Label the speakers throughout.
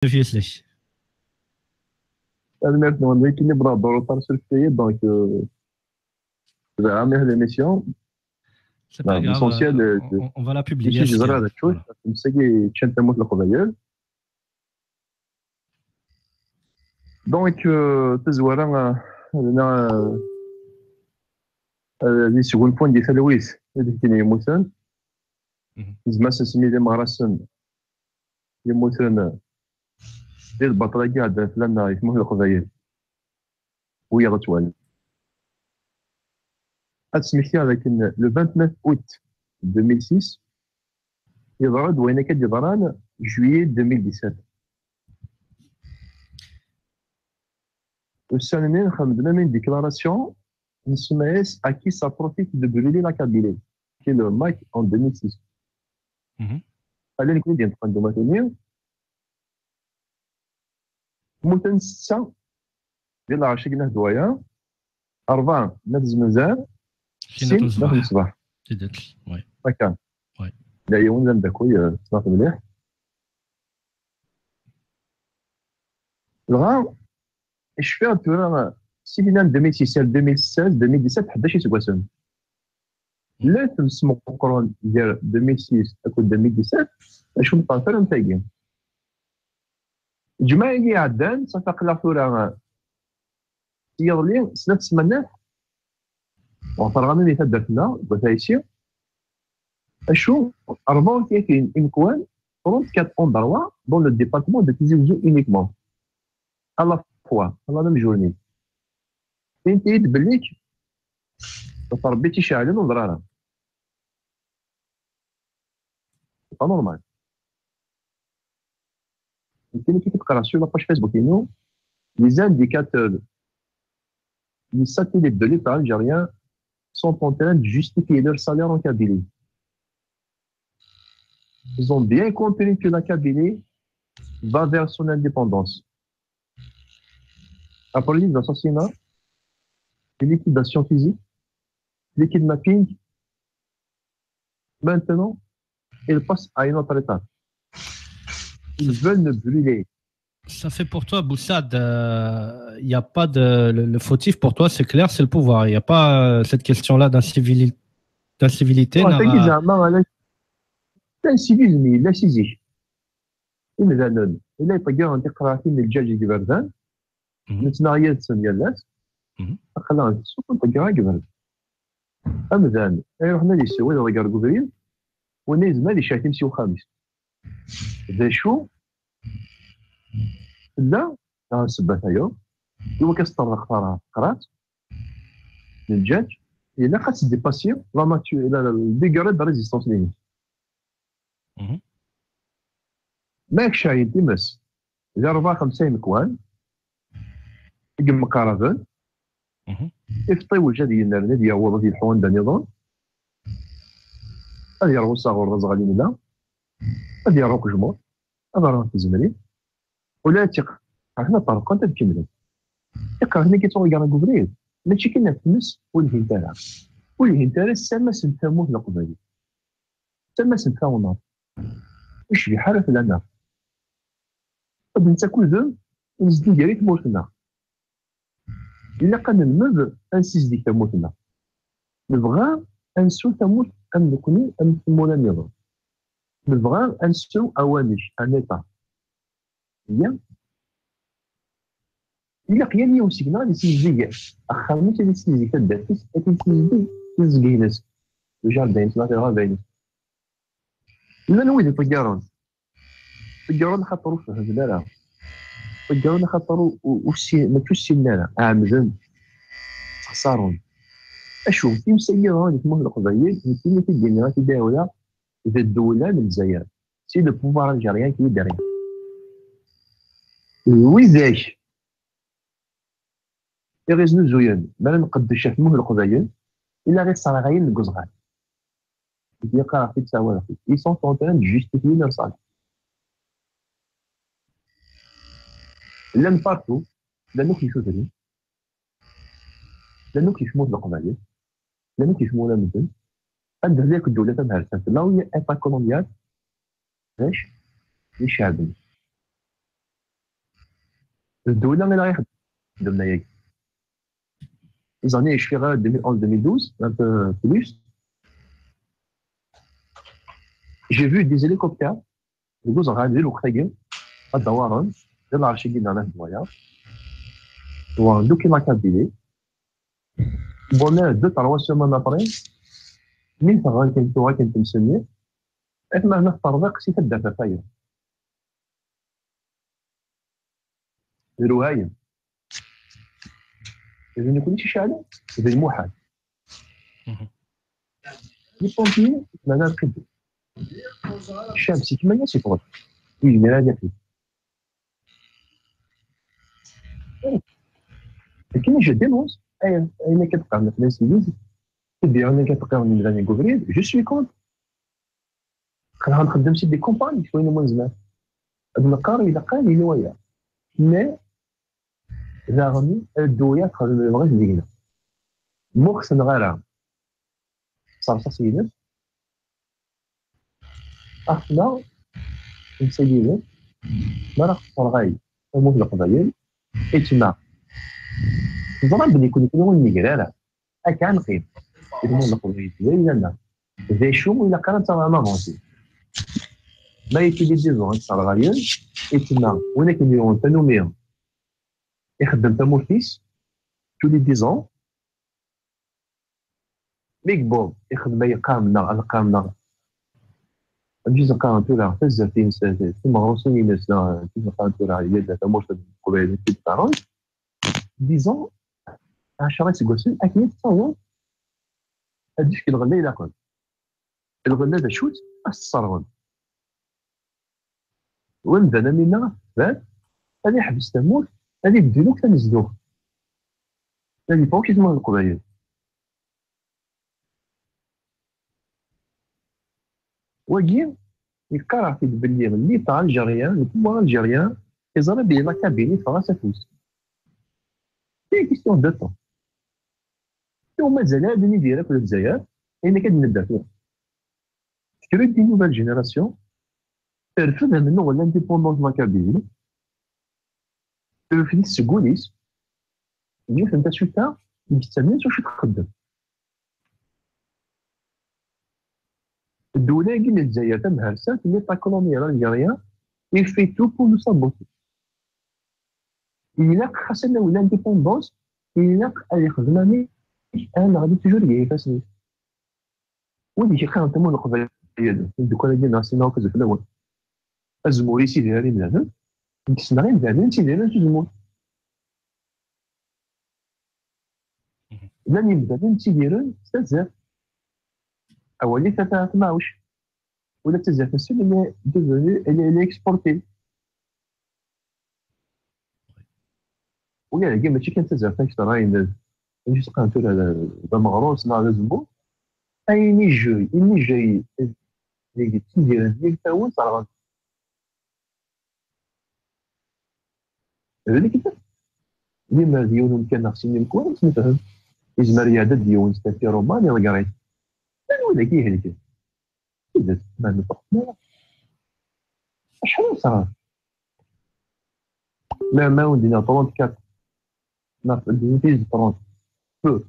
Speaker 1: Obviously.
Speaker 2: Maintenant, on est qui n'est pas dans le temps sur le pays, donc vous avez amené l'émission.
Speaker 1: C'est pas grave,
Speaker 2: L'essentiel de
Speaker 1: on va la publier.
Speaker 2: ici, je dirais la chose, c'est ce qui est chantement le travailleur. Donc, تزورنا لنا دي سكون بوين ديال تلويث اللي كاين يموتن زعما سمي لي مغرسن يموتن ديال البطرة كاع عندنا فلان يسموه القبايل وهي غتوالي هاد سميتي لكن لو 29 اوت 2006 يضرب وين كان يضران جويي 2017 السنة خدمنا من ديكلاراسيون نسميس à qui ça profite de brûler la Kabylie qui est le MAC en 2006 اللي نكون ديال نتقدم ثاني موتن 6 ديال العشاء قلنا هدوايا 4 نفس مزال 6 نفس الصباح
Speaker 1: وي
Speaker 2: هكا
Speaker 1: وي
Speaker 2: لا يوم نداكوي صناف مليح الغا اش فيها تورا سيدنا 2006 2016 2017 11 سكواسون لا تسمو قرون ديال 2006 اكو 2017 اش نبقى فيها نتايقين الجماعه اللي عدان صافي لا تورا يضلي سنه تسمناه وفرغنا اللي تدرتنا بثايسي اشو 34 امكوان 34 endroits dans le département de Tizi Ouzou uniquement à la fois à la même journée انت بليك تربيتي شاعلين وضرارة pas normal يمكن كي تقرا sur la page Facebook ديالو les indicateurs les satellites de l'État algérien sont en train de justifier leur salaire en Kabylie. Ils ont bien compris que la Kabylie va vers son indépendance. Après les assassinats, les liquidations physiques, les kidnappings, maintenant, ils passent à une autre étape. Ils veulent nous brûler.
Speaker 1: Ça fait pour toi, Boussad, il n'y a pas de. Le fautif pour toi, c'est clair, c'est le pouvoir. Il n'y a pas cette question-là d'incivilité.
Speaker 2: لا سيفيزمي لا سيزيك مثلا الا يبقى انت قراتي من الدجاج كبردان نتناغيا تسن ديال الناس خلاها السوق نبقى كبرد امذان يروحنا لي سوي ريغار كوفرين ونيز مالي شاتي مسيو خامس ذا شو لا سبات هيو هو كيسطر اختارها قرات من الدجاج الا خاص ديباسي لا ماتيو لا البيغاري د ريزيستونس ليميت ماك شاين تيمس إذا 54 مكوان يقم كارافان يفطي وجه ديال النار ديال هو ديال الحوان دا نظام هذا يروح صاغور غزغالي منا هذا يروح جمهور هذا راه في الزمرين ولا تيق عرفنا الطرق انت تكمل تقرا هنا كيتو كاع كوفريد ماشي كنا تمس والهنتارا والهنتارا سما سنتامو القبيل سما سنتامو وش في حاله في الأنا قد نتا كل ذنب ونزدو ديالي تموتنا إلا قد نمذ أنسيز ديك تموتنا نبغى أنسو تموت أم نكوني أم تمونا نظام نبغى أنسو أوانش أنيطا هي إلا قياني يوم سيكنا لسيزيك أخامي لسيزيك الدافس أتي سيزيك تزقينس الجاردين سلاطي غابين إلا نويد طيارون طيارون خطروا في هزلالة طيارون خطروا ما توسينا عامزن خسارون أشوف في مسيرة هذيك مهلة قضية يمكن في الجنرات دولة إذا الدولة من الجزائر سي لو بوفوار الجيريان كي يداري ويزاش يغيزنو زوين ما نقد شاف مهلة قضية إلا غير صار غاين الكوزغان يقرا في تساوى ils sont en train de justifier leur salaire لان بارتو لانو كيشوفوا لانو كيشموا القبائل لانو كيشموا مدن عند هذيك الدوله تاع هرسات لا هي ايطا كولومبيال باش يشعبوا الدوله اللي راهي خدمنا ياك les années je dirais 2011-2012 un peu plus j'ai vu des hélicoptères يجوز غادي وخايم الدوران ديال العرشي ديالنا هنا في الدوايا وعندو كيما كابيلي بون دو تروا سيمان ابري من غادي كنت مسمي احنا هنا في الطريق سي تبدا فاير روايه إذا ما كنتش شاعل هذا المحال لي بومبيي مانا نقدو الشمس كيما هي سيفوت ويجي هذا فيه لكن je dénonce أين كتبقى عندنا في الانسيليز كدير أنا كتبقى عندنا راني كوفريد جو سوي كونت خلينا نخدم شي دي كومباني شويه من زمان هاد القاري إلا قال لي نوايا مي زاغني الدوية تخرج البغيت ديالنا مخصن غيرها صار سيدنا احنا نسيدنا مرق فرغاي وموت القضايا اتما نظن بلي يكون نيغرا كان نقيم يكون القضايا ديالنا ذي شو إلا كانت انا فونسي ما يكيدي ديزون صار غايل اتما وين كنديرو تنوميهم يخدم تموفيس تولي ديزون ميك بوب يخدم يقامنا نجي قانتولا بزاف في مغروسين الناس في قانتولا هي تموش قبيله في الطرون ديزون 10 سكوسين اكيد تصور هادشي الغله الى كنت الغله دا شوت الصرغن ونبدا منا بعد هذه حبس تموت هذه بدلوك تنزلوه هذه فوق يسمى القبائل وجين يقرا في باللي اللي تاع الجريان الكبار الجريان يزرب بلي لا كابيني فرنسا فوز هي كيستيون دو طون ومازال هاد اللي دايره في الجزائر هي كنبدا فيها تكري دي نوفال جينيراسيون ترفض منه ولا انديبوندونس لا كابيني في السكوليس يجي انت شفتها يستعمل واش تخدم الدولة كاين الجزائر تمهرسات اللي تاكولومي الجزائرية يفي تو بو نو سابوتي إلا خاصنا ولا انديبوندونس إلا يخدمني أنا غادي توجور يفاسني ودي شي خاطر تمون القضايا الدكان ديالنا سينا كذا في الأول الزموري سيدي هذه من هنا نتسنى غير بعدين سيدي هذا الزمور لن يبدا تيديرون بزاف اولي 13 ولا بزاف السن اللي اللي اكسبورتي ولا كاع ماشي كان بزاف اشتراين ماشي سقانتو هذا مغروس مع الزبون ايني جاي اللي تيدير اللي تاول صار هذا اللي كيف لما ديون كان خصني نكون نفهم إزمارية ديون ستاتي روماني رقريت ولا كيهلك كيف ما نطق شحال صار ما ودينا 34 na 30 peu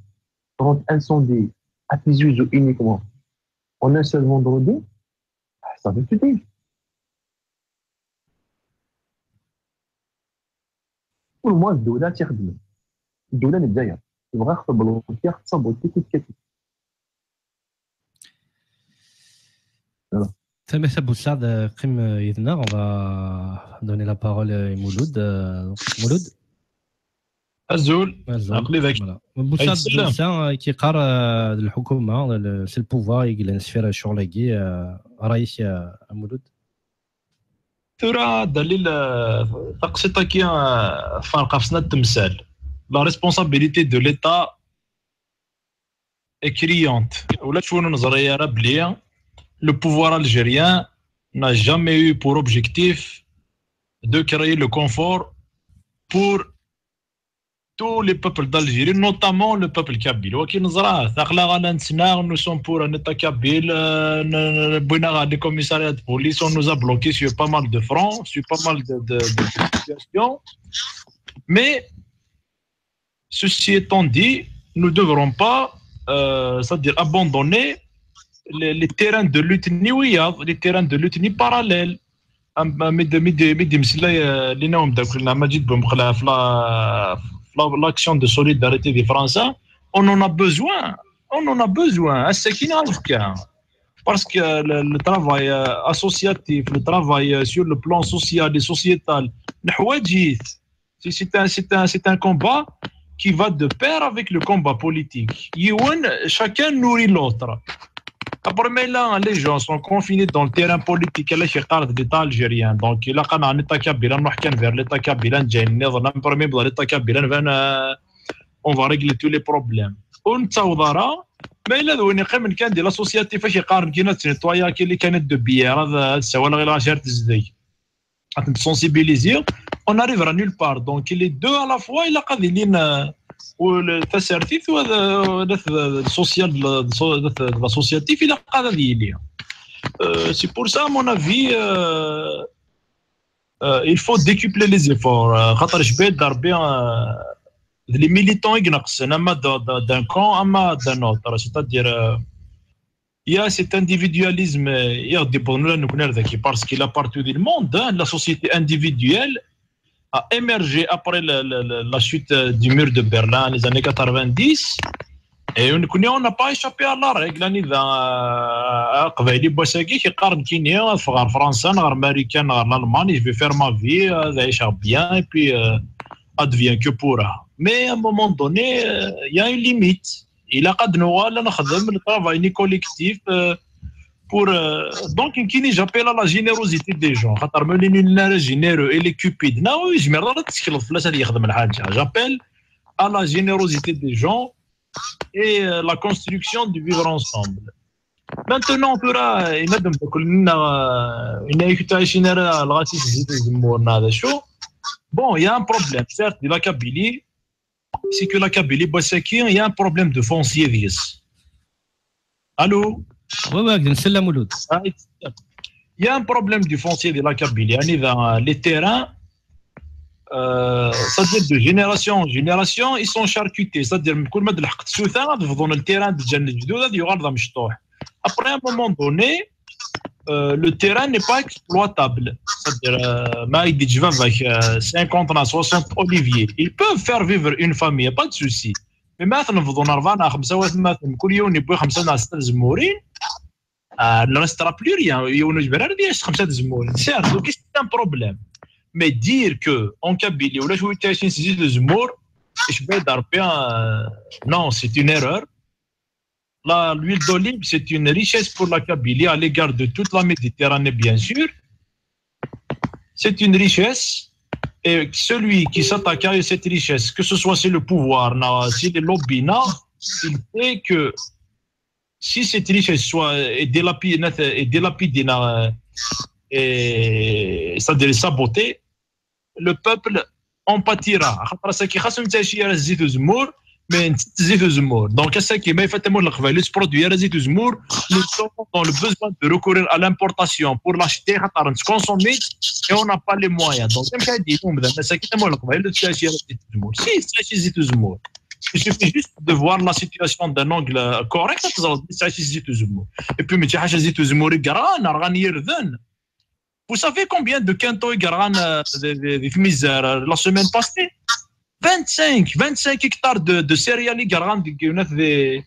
Speaker 2: 30 incendies à Tijuzu uniquement en un seul vendredi ça veut tout dire pour moi الدولة تخدم الدولة الجزائر تبغى خطب بالوكيل تصب كيف كيف
Speaker 1: Merci Boussard, Krim Yedna, on va donner la parole à Mouloud. Mouloud
Speaker 3: Azoul, عقلي ذاك
Speaker 1: Boussard Boussard qui قرر الحكومة c'est le pouvoir يجلس في شغلكي رئيس يا مولود
Speaker 3: ترى دليل تقسيطة كي فرق في سنة التمثال la responsabilité de l'État est criante ولا تشوفوا نظرية راه بلي le pouvoir algérien n'a jamais eu pour objectif de créer le confort pour tous les peuples d'Algérie, notamment le peuple kabyle. Nous sommes pour un État kabyle, des commissariats de police, on nous a bloqués sur pas mal de fronts, sur pas mal de situations. Mais ceci étant dit, nous ne devrons pas c'est-à-dire abandonner les terrains de lutte نوية, les terrains de lutte parallèles. L'action de solidarité des Français, on en a besoin. On en a besoin. Parce que le travail associatif, le travail sur le plan social et sociétal, c'est un combat qui va de pair avec le combat politique. Chacun nourrit l'autre. Après, là, les gens sont confinés dans le terrain politique. Là, je parle de l'État algérien. Donc, là, on a un État kabyle, on va vers l'État kabyle, on va régler tous les problèmes. Mais là, on est quand de la société fait qui nettoyer qui canette de bière, ça va la gertesdei. Sensibiliser, on arrivera nulle part. Donc, les deux à la fois, il a قادرين والتسارتيف السوسيال l'associatif il a قادر يلي. C'est pour ça à mon avis il faut décupler les efforts. خاطر جبال ضربي les militants ينقص اما d'un camp اما d'un autre, c'est-à-dire il y a cet individualisme parce qu'il a partout du monde, hein, la société individuelle a émergé après la chute du mur de Berlin les années 90 et on n'a pas échappé à la règle. قبايلي بوساكي كيقارن كينيا غير فرنسا غير امريكان غير الالمان je vais faire ma vie عايشها bien et puis advient que pourra. Mais à un moment donné il y a une limite. Il a قد نوال نخدم le travail collectif pour donc j'appelle à la générosité des gens. خاطر ملي généreux et les cupides non je me تسكلف فلاش هذه يخدم الحاجه. J'appelle à la générosité des gens et la construction du vivre ensemble. Maintenant ترى يندم كلنا إن يكتعيشين الغاسيس زيد زمورنا هذا شو. Bon, il y a un problème certes de la Kabylie, c'est que la Kabylie Boussakir, il y a un problème de foncier vies. Allô?
Speaker 1: Oui, Mouloud.
Speaker 3: Il y a un problème du foncier de la Kabylie. Dans les terrains, c'est-à-dire de génération en génération, ils sont charcutés. C'est-à-dire que كل ما تلحق السوثان تفضل التيران تجن الجدود هذا يغرد مشطوح. Après un moment donné, le terrain n'est pas exploitable. C'est-à-dire, avec 50 à 60 oliviers, ils peuvent faire vivre une famille, pas de souci. Mais maintenant, vous donnez 40 à 50 مثلا كل يوم يبغوا 5 à 6 زمورين. Il ne restera plus rien. Il y a 5 زمورين. Certes, donc c'est un problème. Mais dire que en Kabylie, ou là je vais t'acheter 6 زمور, je vais dire bien, non, c'est une erreur. L'huile d'olive, c'est une richesse pour la Kabylie à l'égard de toute la Méditerranée, bien sûr. C'est une richesse. Et celui qui s'attaque à cette richesse, que ce soit c'est le pouvoir, si les lobbies, il sait que si cette richesse est délapidée, c'est-à-dire sabotée, le peuple en pâtira. Mais زيت وزمور. Donc ça qui m'a fait le les produits زيت وزمور, nous sommes dans le besoin de recourir à l'importation pour l'acheter, se consommer et on n'a pas les moyens. Donc même quand dit ça qui c'est زيت وزمور. Il suffit juste de voir la situation d'un angle correct زيت وزمور. Et puis ماشي حاجه زيت وزمور يقران رغان يرذن. Vous savez combien de quintaux يقران في ميزار la semaine passée? 25 hectares de céréales des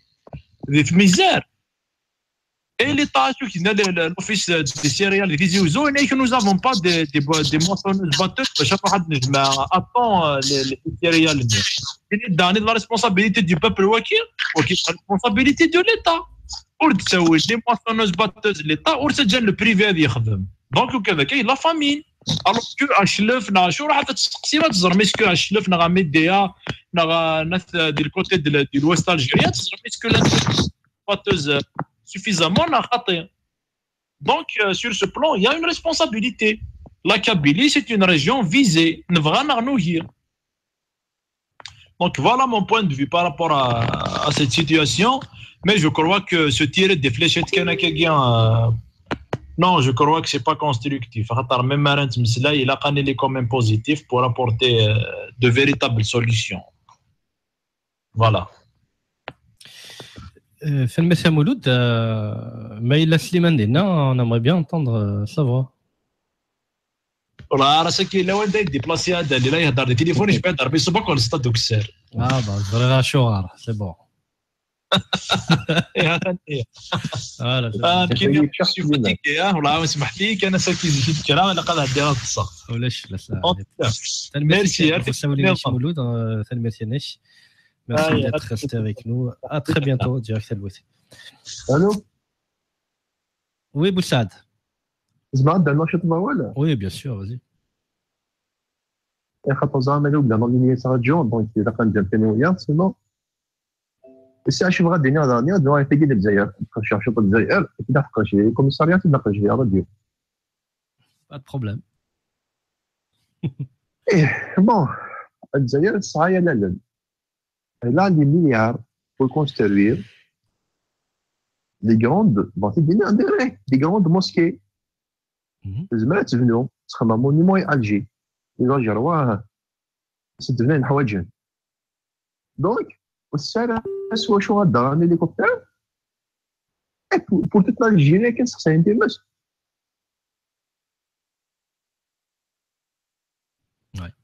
Speaker 3: misères. Et l'État, l'office des céréales, nous n'avons pas des moissonneuses batteuses. Chaque fois, attend les céréales. C'est la responsabilité du peuple wakir, ou la responsabilité de l'État. Pour les moissonneuses batteuses, l'État, ou c'est le privé. Donc, la famine. Alors que Ashlef n'a pas راح تسقسي ما تزرميش كو Ashlef n'a ميديا n'a ناس du côté de l'ouest algérien تزرميش كو la suffisamment n'a خاطئ. Donc sur ce plan il y a une responsabilité. La Kabylie c'est une région visée نبغى نغنوهير. Donc voilà mon point de vue par rapport à cette situation, mais je crois que se tirer des fléchettes canadiennes non, je crois que c'est pas constructif. Même Marant Msla, il a quand même positif pour apporter de véritables solutions. Voilà.
Speaker 1: Monsieur Mouloud, Maïla Slimane Dina, on aimerait bien entendre sa voix.
Speaker 3: والله راسك الا وين داير ديبلاسي هذا اللي لا يهضر دي تليفون يشبه ضربي صباك ولا سطا دوك السير.
Speaker 1: زريغا شوغار سي بون.
Speaker 3: ايه هذا هي.
Speaker 1: فوالا
Speaker 3: كاين شي فتيكي والله سمح لي انا ساكي زيد الكلام انا قال هديها الصح.
Speaker 1: ولاش لا
Speaker 3: ميرسي
Speaker 1: ميرسي Mouloud, merci Nesh. Merci d'être resté avec nous. À très bientôt, directeur Louis.
Speaker 2: Allô?
Speaker 1: Oui, Boussad.
Speaker 2: زعما عندنا نشاط ولا؟
Speaker 1: Oui, bien sûr, vas-y.
Speaker 2: خاطر زعما لو بدا نولي راديو دونك اذا كان وياه سينو الساعه شي بغا الدنيا دانيا دابا تيجي الجزائر شي نشاط الجزائر كدا حق شي كوميساريات تلقى شي راديو.
Speaker 1: Pas de problème.
Speaker 2: ايه بون الجزائر صايا لا là des milliards pour construire des grandes mosquées. زعما تبنوا تخمم مونيمون الجي إذا جرواه سدنا الحوايج دونك والسارة سوا شو غدا راني ليكوبتر بور تطلع الجيري كان سخسا انت باش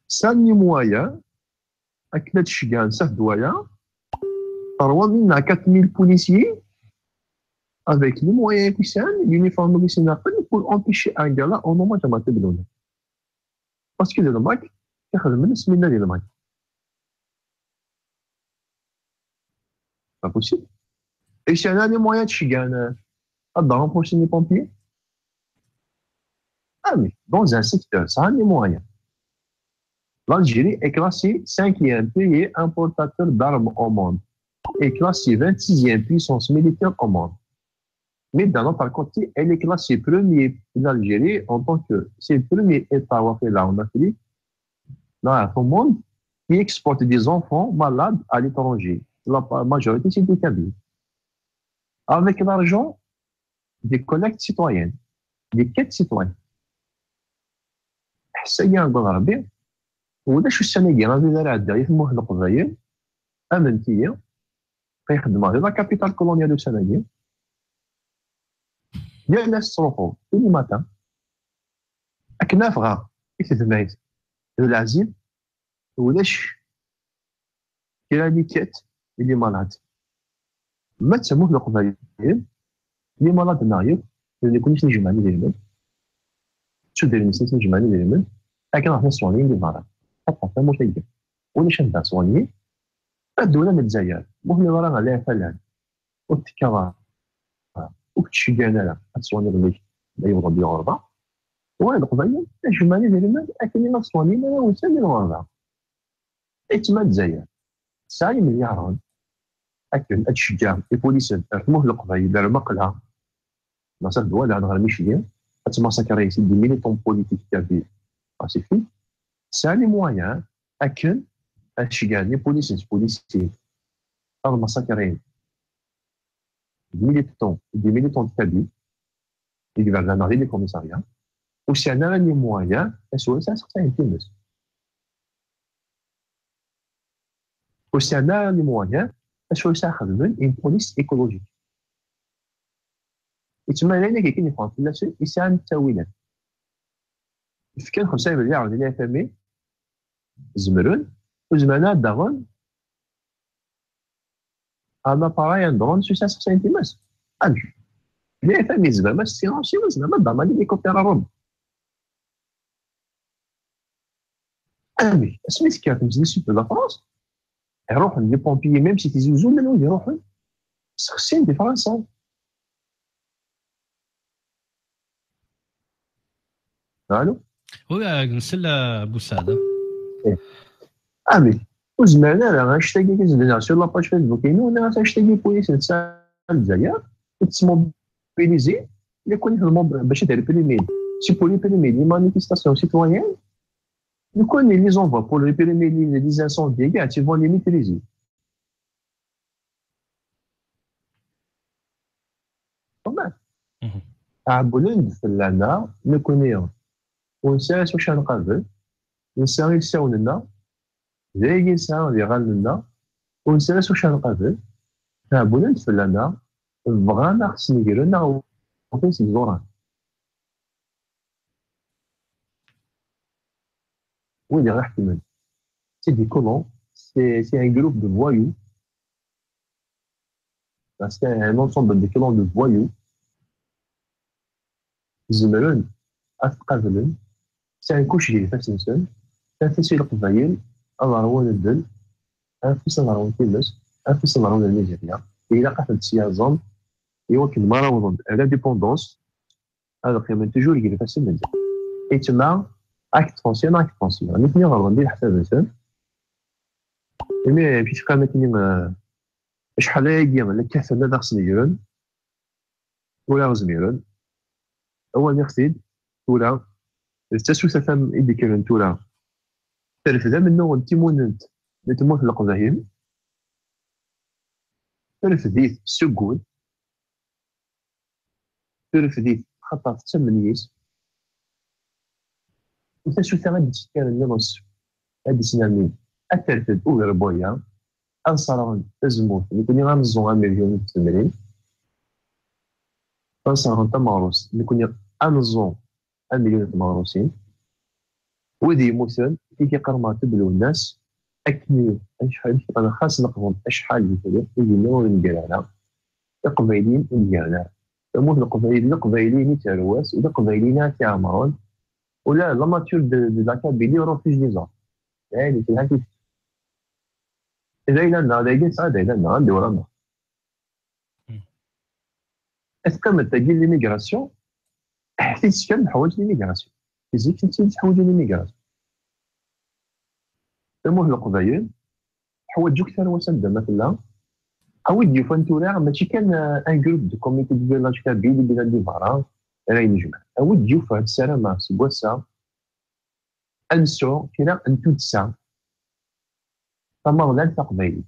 Speaker 2: ساني موايا اكلت شكان سه دوايا تروا منا 4000 policiers avec les moyens puissants, l'uniforme national pour empêcher un gars-là au moment de mater de l'ONU. Parce que le mec, il a le semaine de le mec. Pas possible. Et si on a les moyens de chigan, à renforcer les pompiers, ah mais dans un secteur, ça a les moyens. L'Algérie est classée 5e pays importateur d'armes au monde et classée 26e puissance militaire au monde. Mais d'un autre côté, elle est classée premier l'Algérie en tant que c'est le premier État là en Afrique, dans le monde, qui exporte des enfants malades à l'étranger. La majorité, c'est des Kabyles. Avec l'argent des collectes citoyennes, des quêtes citoyennes. C'est un bon arabe. وده شو السنة هذه اللي راه داير في موحد القضايا أمنتية كيخدم على لا كابيتال كولونيال دو سنغال ديال الناس تروحوا كل ماتان أكناف غا يتدمايت العزيز ولاش كاين كات اللي مالات ما تسموه القضايا اللي مالات نايض اللي كنتش نجمعني ديالهم شو داير الناس نجمعني ديالهم لكن راح نسوانين اللي مالات حتى مشيد ولاش نتا سواني الدولة من الجزائر مهم راه عليها فلان والتكرار وكتشي كانا تسواني غليك لا يوضع بيا غربة وهاد القضايا جمالي ديالنا اكن ما سواني انا وسام ديال غربة ايتما الجزائر 9 مليار اكن اتشجع البوليس رموه القضايا دار مقلها ناصر الدولة هذا غير ميشيان اتماساكري سي دي ميليتون بوليتيك كابير سيفي 9 موان اكن اتشجع لي بوليسي هذا مساكرين des militants de Kabylie, qui gouvernent les commissariats, ou si on a les moyens, ça serait intime. Ou si on a les moyens, ça serait une police écologique. Et tu m'as dit qu'il y a une là-dessus, et c'est un tawil. Il faut qu'on sache bien, on est FMI, Zmeroun, ou Zmana Daron, un appareil, un drone, ça serait intime. Ah, les FMI, Zmana, c'est silencieux, Zmana, dans ma hélicoptère à Rome. Ah, mais est-ce que c'est comme si de la France? يروح لي بومبيي ميم سي تيزوزو منو يروحوا شخصين دي فرنسا الو
Speaker 1: وي نسل بوساده
Speaker 2: امي وزمان انا غنشتاقي كنزل سور لاباج فيسبوك كاين وانا غنشتاقي بوليس نسال الجزائر تسموبيليزي اللي كون يخدموا باش يريبريمي سي بولي بريمي لي مانيفيستاسيون سيتويان يكون لي زونفوا بور ريبريمي لي زانسوندي كاع تي فون لي ميتريزي عبولين فلانا نكونيو ونساس واش غنقابل نساو يساولنا زي ساعه اللي غالنا ونسالس واش غنقابل تعبونا نتفلانا بغانا خصني نديرو وفيس الزوران وين اللي غيحكمنا سي دي كولون سي ان جروب دو فوايو سي ان انسومبل دو كولون دو فوايو يزمرون اتقابلن سي ان كوش ديال فاسنسن تنفسي القبايل الروان الدل انفس الروان تيمس انفس الروان النيجيريا الى قفلت سيازون يمكن ما نوضن لانديبوندونس هذا قيمة توجور يجري فاسل من ذلك يتما اكت فونسيون اكت فونسيون يعني كني غنضي الحساب انسان مي فيش قامة كني شحال هاكي ولا كثر لا خصني يجرن ولا غزميرن هو نقصد ولا التسوسة ثم إيدي كيرن ولا ترفد منه تيموننت نتموت القبايل ترفديت سكون ترفديت خطر تسمنيس وتسوسة غادي تشكال النص هادي سنامين الترفد أو ربويا أنصارون تزموت نكوني غنزو مليون تمرين أنصارون تماروس نكوني أنزو مليون تماروسين ودي يموتن كي قرما تبلو الناس أكني أشحال أنا خاص نقبض أشحال اللي تبلو اللي نور نديرها القبايلين نديرها تموت القبايلين تارواس ولا قبايلين تعمرون ولا لاماتور دو لاكابيلي روفيج ليزون يعني في هذه إذا إلا دايما ساعة إلا عندي ورانا أسكا تاكي ليميغراسيون حسيت كان حوايج ليميغراسيون فيزيك نسيت حوايج ليميغراسيون تموت القبايل حوايج كثر وسند مثلا عاود يفان تورا ماشي كان ان جروب دو كوميتي دو لاج كابيلي بلا دي فارا راه ينجمع عاود يفان السلامة سبوسا انسو كنا انتو تسع تمام تقبايلي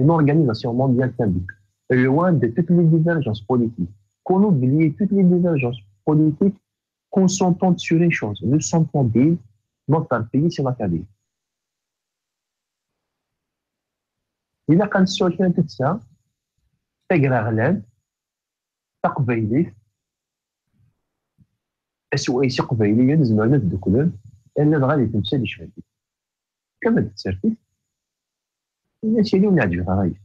Speaker 2: une organisation mondiale publique, loin de toutes les divergences politiques, qu'on oublie toutes les divergences politiques, qu'on s'entende sur une chose. Nous sommes mobiles, notre pays, c'est la Kabylie. Il a quand même tout ça, تقرا تقبايلي اسويسي قبايليه زعما تدخلون الا غادي تمشي لشفاتي كما تسرتي الناس اللي نعجبها هاي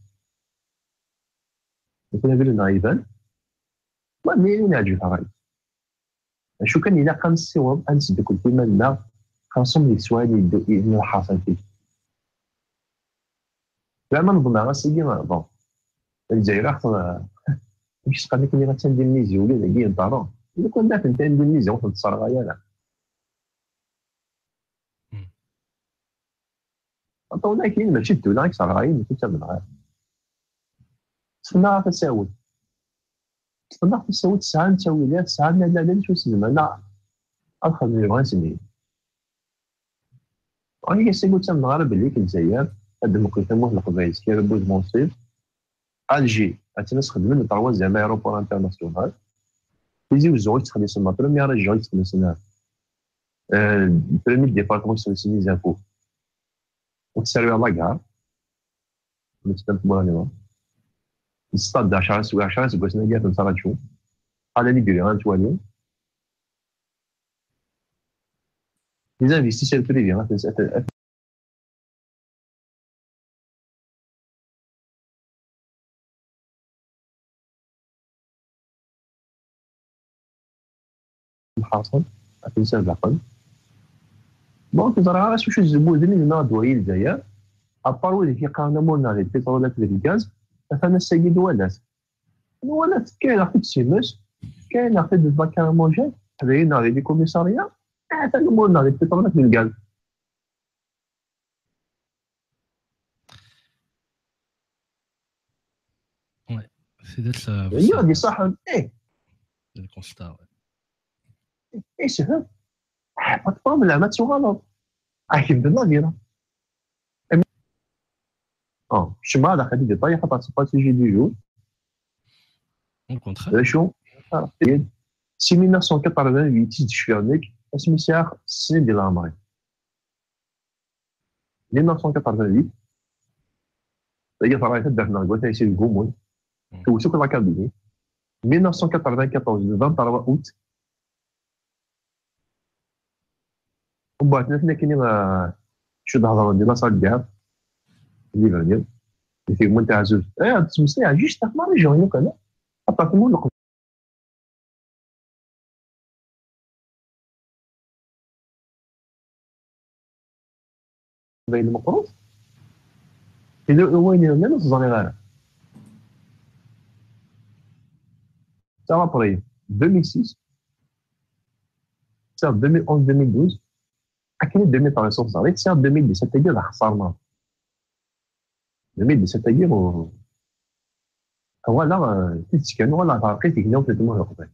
Speaker 2: كنا نقولوا نايفان ما مين نعجبها هاي شو كان إلا كان الصواب أنس دوك الكلمة لا خاصهم يسوالي من الحاصل فيه زعما نظن سيدي بون الجزائر خاصها مش تقال لك اللي غتندير ميزي ولا داكي نطارو إلا كون دافع أنت ندير ميزي وخد الصرغاية لا ولكن ماشي الدولة غير صرغاية ماشي تمنعها تصنع تساوي تصنع تساوي تسعة نتاويلات تسعة لا شو سلمة لا أدخل من يبغى نسميه أنا كنسي قلت من الغرب اللي في الجزائر هاد المقيتة موه القبايل كي بوز مونصيب ألجي أتناس خدمين طروا زعما ايروبور انترناسيونال يزيو الزوج تخلص ما بروميير جوج تخلصنا البريمير ديبارتمون تخلص لي زانفو وتسالي على لاكار متفهم موراني الستاد 10 سكواسنا كاع تنصراتشو على لي بيري غنتواليو لي انفستيسور بريفي غتنسى الحاصل غتنسى العقل دونك زرا واش الزبون اللي ناضوا هي الجزائر ابار ولي كيقارنوا مولنا لي البترولات والغاز فانا السيد ولات كاين عقد سيمس كاين عقد فاكارمونجي حدايا على لي كوميساريا حتى مولنا لي البترولات والغاز
Speaker 1: C'est ça.
Speaker 2: هي هادي صح
Speaker 1: C'est le constat.
Speaker 2: ايه سهل pas de problème ما تسوغالط كيف درنا ديالها شما هذا خدي ديتاي خاطر استراتيجي دي جو
Speaker 1: Au contraire.
Speaker 2: شو سي 1988 تشفيرنيك اسمي ساعه السنين ديال العمري 1988 هي طريقه دارنا غوتا سي الكومون توسوك لاكاديمي 1994 23 اوت ومن بعد حنا كاينين شو هضره ديال لاصال كاع اللي فاني في منتهى زوج تسمسي جوست ما ريجيون كان ابارتمون نقبل بين المقروض إذا وين لا الصغير ça après 2006 ça 2011 2012 اكيد 2013 صارت ça 2017 تاعي خسرنا 2017 تاعي هو لا كان ولا تعرفي كنا في المهم قبل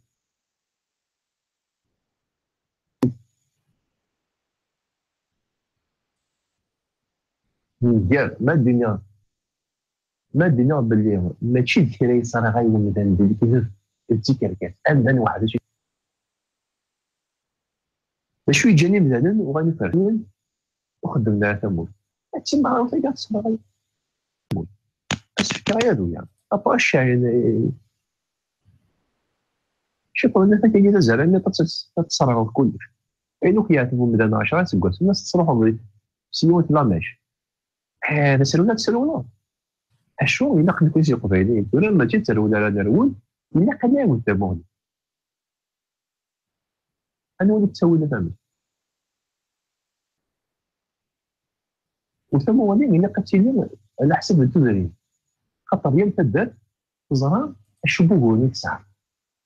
Speaker 2: ما الدنيا باللي ماشي الكراي صار غايب مثلا ديك التيكركات امن واحد شي شويه جاني مثلا وغادي فرحين وخدمنا ثمود هادشي ما عرفتش كاع تصبر بس فكره هادو يعني اباش يعني شوف انا فاكر كذا زعما تتصرف كلش كاينو كيعتبوا مثلا 10 سكوات الناس تصرفوا سيوت لا ماشي هذا سلونا اشو الا خدمت كلشي قبيلي ولا ما جيت ترول على نرول الا قناوي تبوني انا وليت تسوي فهمت وثم ولي الا قتيلين على حسب التدريب خاطر ديال تدات زرا الشبوغوني تسعه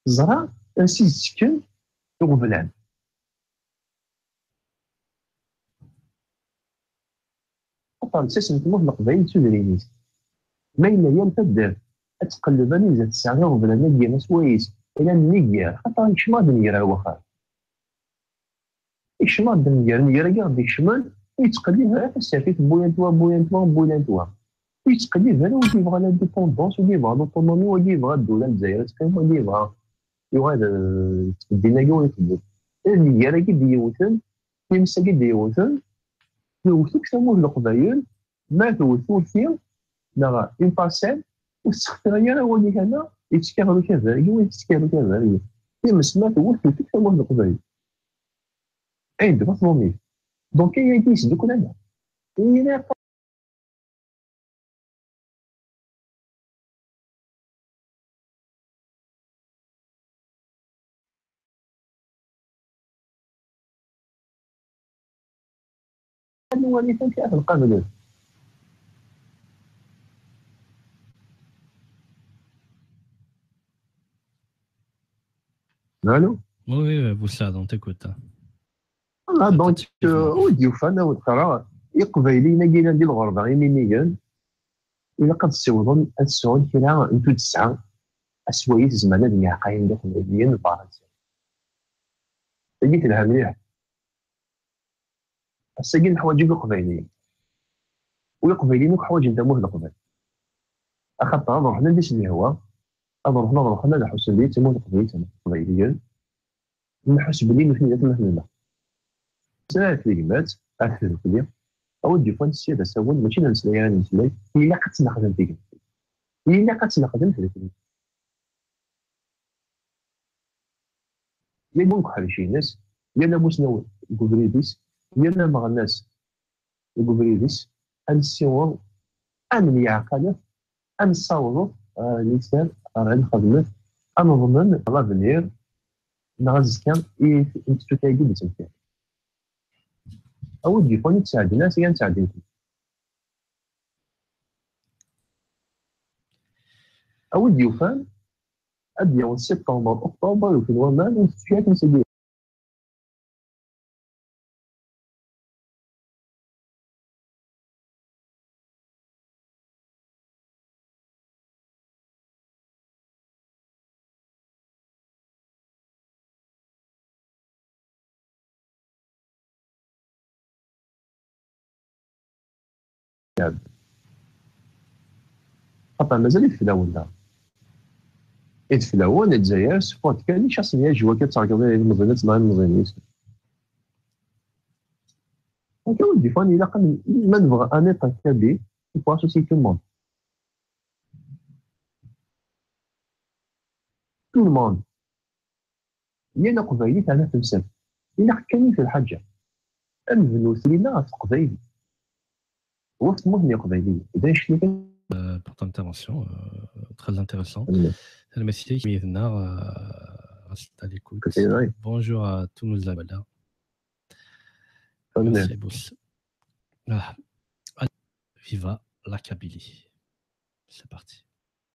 Speaker 2: زرا سيز سكن وغبلان خاطر اساس نتموت القبائل تدرينيت ما الا يوم تدات اتقلب اني زاد تسعه وغبلان ديال ناس ويس الى النية خاطر يشماد نيرا واخا يشماد نيرا كاع ديك الشمال يتقلب على السافيت بوينتوا يتقلب على ولي يبغى لانديبوندونس ولي يبغى لوطونومي ولي يبغى الدوله الجزائر تقيم ولي يبغى تبدينا كاع ويتبدل اللي راه كي ديوثن يمسا كي ديوثن يوثوك سموه القبايل ما توثو فيه لا اون بارسيل واستخدم غير هو اللي هنا يتكرروا كذلك ويتكرروا كذلك يمس ما توثو فيك سموه القبايل عند مطلومي دونك هي يديس دوك انا هي هو اللي كان في القانون الو
Speaker 1: Oui, Boussad, on t'écoute.
Speaker 2: دونك وديوفانا والقرار يقبيلينا كاين ديال الغربه غير مينيان الا قد تصوضون السؤال كلا انتو تسعه اسوايس زعما اللي عاقين داخل ديال فرنسا لقيت لها مليح الساكن حوايج القبيليين والقبيليين حوايج انت موه القبيل اخطا رحنا نديش اللي هو رحنا لحسن اللي تموت القبيليين نحس بلي مثل مثلنا ساعات كلمات اخر كلمه اودي فون السياده سوون ماشي نسلاي نسلاي الا كتنخدم فيك الا كتنخدم فيك يا ممكن حال شي ناس يا لابوسنا كوفريديس يا مع الناس كوفريديس انسيون ان يعقل ان صوت الانسان راه نخدم انا نظن لافنير نغز كان انت تتايدي بسمتين اودي فون تساعد الناس هي نساعدين اودي يوفان ادي سبتمبر اكتوبر وفي الومان وفي مسجل خاطر مازال في الاول في الاول الجزائر سبورت كان شخصيا جوا كتعرض المزينات مع المزينين Donc, des fois, il a un état cabé, il faut associer tout le monde. Tout le monde. Il y a une قبيلة أنا في مسافة. إلا حكاني في الحاجة. الفلوس اللي ناس قبيلي. هو في مهنة قبيلية. إذا شنو
Speaker 1: pour ton intervention, très intéressant. Le messier qui est à l'écoute. Bonjour à tous nos amis là. Merci Bouss. Viva la Kabylie. C'est parti.